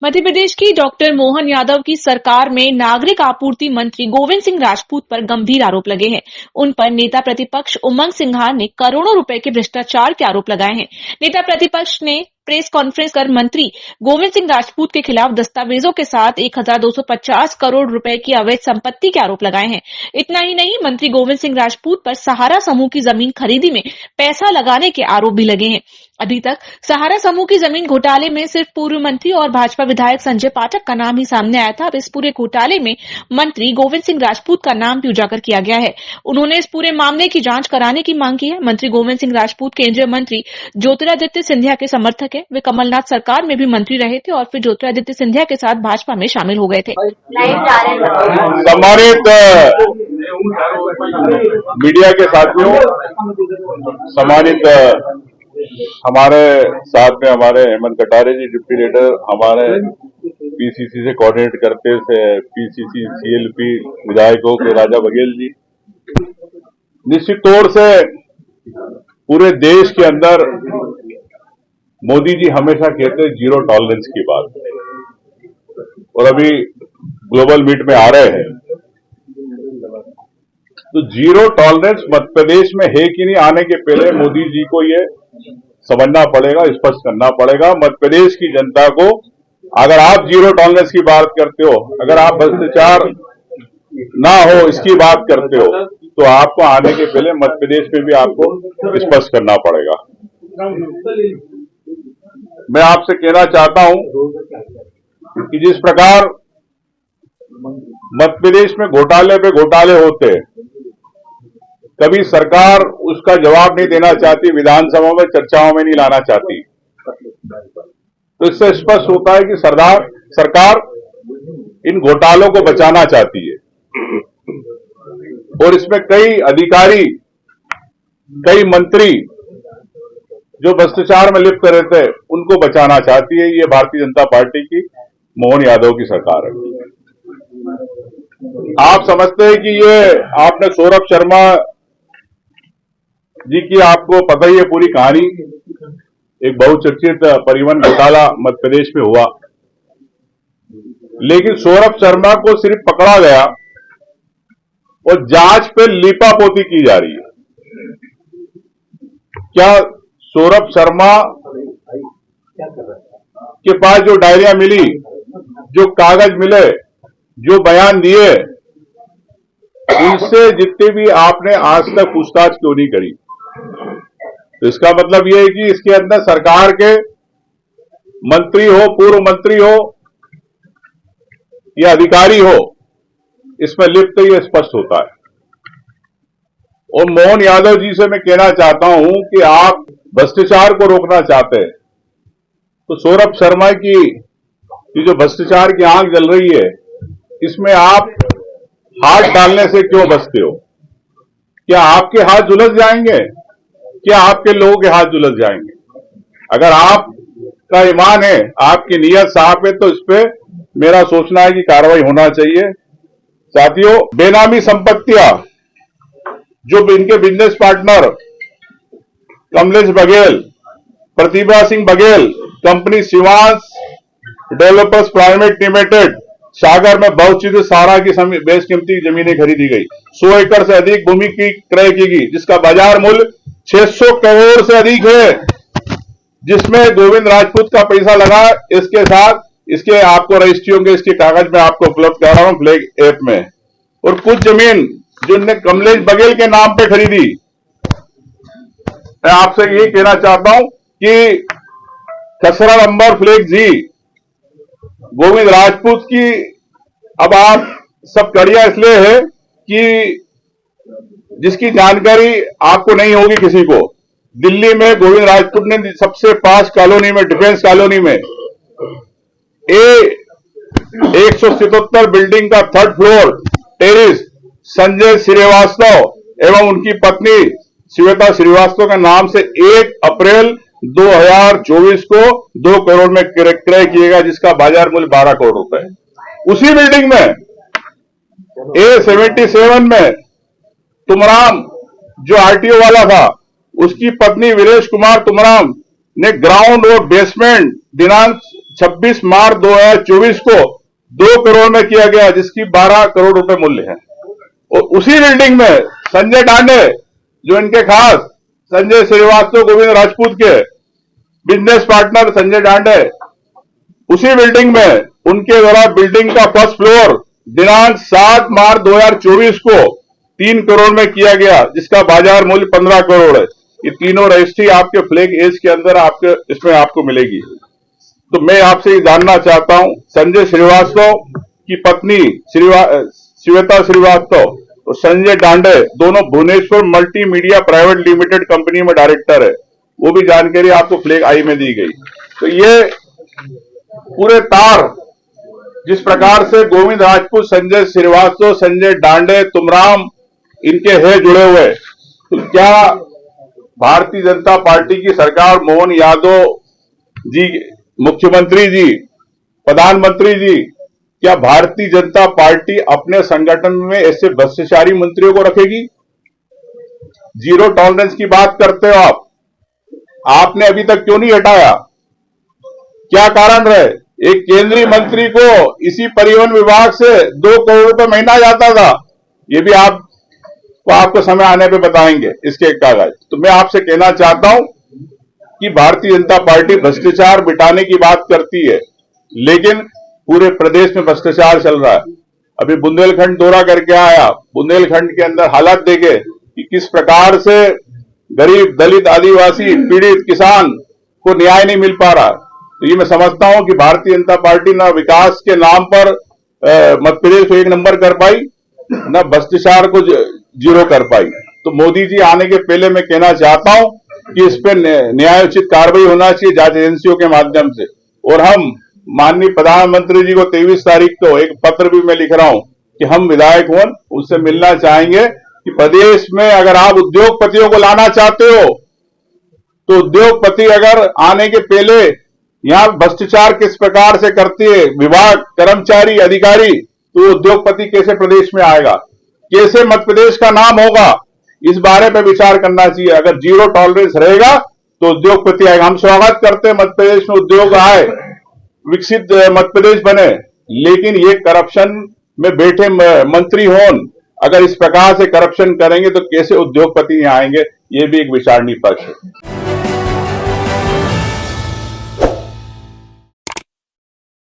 मध्य प्रदेश की डॉक्टर मोहन यादव की सरकार में नागरिक आपूर्ति मंत्री गोविंद सिंह राजपूत पर गंभीर आरोप लगे हैं। उन पर नेता प्रतिपक्ष उमंग सिंघार ने करोड़ों रुपए के भ्रष्टाचार के आरोप लगाए हैं। नेता प्रतिपक्ष ने प्रेस कॉन्फ्रेंस कर मंत्री गोविंद सिंह राजपूत के खिलाफ दस्तावेजों के साथ 1250 करोड़ रुपए की अवैध संपत्ति के आरोप लगाए हैं। इतना ही नहीं, मंत्री गोविंद सिंह राजपूत पर सहारा समूह की जमीन खरीदी में पैसा लगाने के आरोप भी लगे हैं। अभी तक सहारा समूह की जमीन घोटाले में सिर्फ पूर्व मंत्री और भाजपा विधायक संजय पाठक का नाम ही सामने आया था। अब इस पूरे घोटाले में मंत्री गोविंद सिंह राजपूत का नाम भी उजागर किया गया है। उन्होंने इस पूरे मामले की जांच कराने की मांग की है। मंत्री गोविंद सिंह राजपूत केंद्रीय मंत्री ज्योतिरादित्य सिंधिया के समर्थक है। वे कमलनाथ सरकार में भी मंत्री रहे थे और फिर ज्योतिरादित्य सिंधिया के साथ भाजपा में शामिल हो गए थे। सम्मानित मीडिया के साथियों, सम्मानित हमारे साथ में हमारे हेमंत कटारे जी डिप्टी लीडर, हमारे पीसीसी से कोऑर्डिनेट करते थे पीसीसी सीएलपी विधायकों के राजा बघेल जी। निश्चित तौर से पूरे देश के अंदर मोदी जी हमेशा कहते जीरो टॉलरेंस की बात, और अभी ग्लोबल मीट में आ रहे हैं तो जीरो टॉलरेंस मध्य प्रदेश में है कि नहीं, आने के पहले मोदी जी को ये समझना पड़ेगा, स्पष्ट करना पड़ेगा मध्य प्रदेश की जनता को। अगर आप जीरो टॉलरेंस की बात करते हो, अगर आप भ्रष्टाचार ना हो इसकी बात करते हो, तो आपको आने के पहले मध्य प्रदेश में भी आपको स्पष्ट करना पड़ेगा। मैं आपसे कहना चाहता हूं कि जिस प्रकार मध्य प्रदेश में घोटाले पे घोटाले होते, कभी सरकार उसका जवाब नहीं देना चाहती, विधानसभा में चर्चाओं में नहीं लाना चाहती, तो इससे स्पष्ट होता है कि सरकार इन घोटालों को बचाना चाहती है और इसमें कई अधिकारी, कई मंत्री जो भ्रष्टाचार में लिप्त रहते हैं उनको बचाना चाहती है। ये भारतीय जनता पार्टी की मोहन यादव की सरकार है। आप समझते हैं कि ये आपने सौरभ शर्मा जी की, आपको पता ही है पूरी कहानी, एक बहुचर्चित परिवहन घोटाला मध्य प्रदेश में हुआ, लेकिन सौरभ शर्मा को सिर्फ पकड़ा गया और जांच पे लीपापोती की जा रही है। क्या सौरभ शर्मा के पास जो डायरिया मिली, जो कागज मिले, जो बयान दिए, उनसे जितने भी आपने आज तक पूछताछ क्यों नहीं करी? तो इसका मतलब यह है कि इसके अंदर सरकार के मंत्री हो, पूर्व मंत्री हो या अधिकारी हो, इसमें लिप्त ये स्पष्ट होता है। और मोहन यादव जी से मैं कहना चाहता हूं कि आप भ्रष्टाचार को रोकना चाहते हैं तो सौरभ शर्मा की जो भ्रष्टाचार की आंख जल रही है, इसमें आप हाथ डालने से क्यों बचते हो? क्या आपके हाथ झुलस जाएंगे? क्या आपके लोगों के हाथ झुलस जाएंगे? अगर आपका ईमान है, आपकी नीयत साफ है, तो इस पे मेरा सोचना है कि कार्रवाई होना चाहिए। साथियों, बेनामी संपत्तियां जो इनके business partner Kamlesh Baghel, Pratibha Singh Baghel, company Shivansh developers private limited Sagar में बहुचर्चित सहारा की बेशकीमती जमीनें खरीदी गई। 100 एकड़ से अधिक भूमि की क्रय की गई, जिसका बाजार मूल्य 600 करोड़ से अधिक है, जिसमें गोविंद राजपूत का पैसा लगा। इसके साथ इसके आपको रजिस्ट्रियों के इसके कागज में आपको उपलब्ध करा रहा हूं फ्लैग ऐप में। और कुछ जमीन जिनने कमलेश बघेल के नाम पे खरीदी, मैं आपसे ये कहना चाहता हूं कि खसरा नंबर फ्लैग जी गोविंद राजपूत की अब आप सब कड़िया इसलिए है कि जिसकी जानकारी आपको नहीं होगी किसी को। दिल्ली में गोविंद राजपूत ने सबसे पास कॉलोनी में, डिफेंस कॉलोनी में 177 बिल्डिंग का 3rd floor terrace Sanjay Srivastava एवं उनकी पत्नी श्वेता श्रीवास्तव के नाम से 1 अप्रैल 2024 को 2 करोड़ में क्रय किएगा, जिसका बाजार मूल्य 12 करोड़ रुपए है। उसी बिल्डिंग में A77 में तुमराम जो आरटीओ वाला था, उसकी पत्नी वीरेश कुमार तुमराम ने ग्राउंड और बेसमेंट दिनांक 26 मार्च 2024 को 2 करोड़ में किया गया, जिसकी 12 करोड़ रुपए मूल्य है। और उसी बिल्डिंग में संजय डांडे, जो इनके खास संजय श्रीवास्तव गोविंद राजपूत के बिजनेस पार्टनर संजय डांडे, उसी बिल्डिंग में उनके द्वारा बिल्डिंग का फर्स्ट फ्लोर दिनांक 7 मार्च 2024 को 3 करोड़ में किया गया, जिसका बाजार मूल्य 15 करोड़ है। ये तीनों रजिस्ट्री आपके फ्लैग एज के अंदर इसमें आपको मिलेगी। तो मैं आपसे ये जानना चाहता हूं, संजय श्रीवास्तव की पत्नी श्वेता श्रीवास्तव और संजय डांडे दोनों Bhubaneswar multimedia private limited company में डायरेक्टर है, वो भी जानकारी आपको फ्लैग आई में दी गई। तो ये पूरे तार जिस प्रकार से गोविंद राजपूत, संजय श्रीवास्तव, संजय डांडे, तुमराम इनके है जुड़े हुए, तो क्या भारतीय जनता पार्टी की सरकार, मोहन यादव जी मुख्यमंत्री जी, प्रधानमंत्री जी, क्या भारतीय जनता पार्टी अपने संगठन में ऐसे भ्रष्टाचारी मंत्रियों को रखेगी? जीरो टॉलरेंस की बात करते हो आपने अभी तक क्यों नहीं हटाया? क्या कारण रहे? एक केंद्रीय मंत्री को इसी परिवहन विभाग से 2 करोड़ रुपए महीना जाता था, ये भी आपको समय आने पे बताएंगे इसके कागज। तो मैं आपसे कहना चाहता हूं कि भारतीय जनता पार्टी भ्रष्टाचार मिटाने की बात करती है, लेकिन पूरे प्रदेश में भ्रष्टाचार चल रहा है। अभी बुंदेलखंड दौरा करके आया, बुंदेलखंड के अंदर हालात देखे कि किस प्रकार से गरीब, दलित, आदिवासी, पीड़ित किसान को न्याय नहीं मिल पा रहा। तो ये मैं समझता हूं कि भारतीय जनता पार्टी न विकास के नाम पर मध्य प्रदेश को 1 नंबर कर पाई, न भ्रष्टाचार को जीरो कर पाई। तो मोदी जी आने के पहले मैं कहना चाहता हूं कि इस पर न्यायोचित कार्रवाई होना चाहिए जांच एजेंसियों के माध्यम से। और हम माननीय प्रधानमंत्री जी को 23 तारीख को एक पत्र भी मैं लिख रहा हूं कि हम विधायक उससे मिलना चाहेंगे कि प्रदेश में अगर आप उद्योगपतियों को लाना चाहते हो, तो उद्योगपति अगर आने के पहले यहां भ्रष्टाचार किस प्रकार से करती है विभाग, कर्मचारी, अधिकारी, तो उद्योगपति कैसे प्रदेश में आएगा, कैसे मध्य प्रदेश का नाम होगा, इस बारे में विचार करना चाहिए। अगर जीरो टॉलरेंस रहेगा तो उद्योगपति आएगा। हम स्वागत करते हैं मध्य प्रदेश में उद्योग आए, विकसित मध्य प्रदेश बने, लेकिन ये करप्शन में बैठे मंत्री अगर इस प्रकार से करप्शन करेंगे तो कैसे उद्योगपति यहां आएंगे, ये भी एक विचारणीय पक्ष है।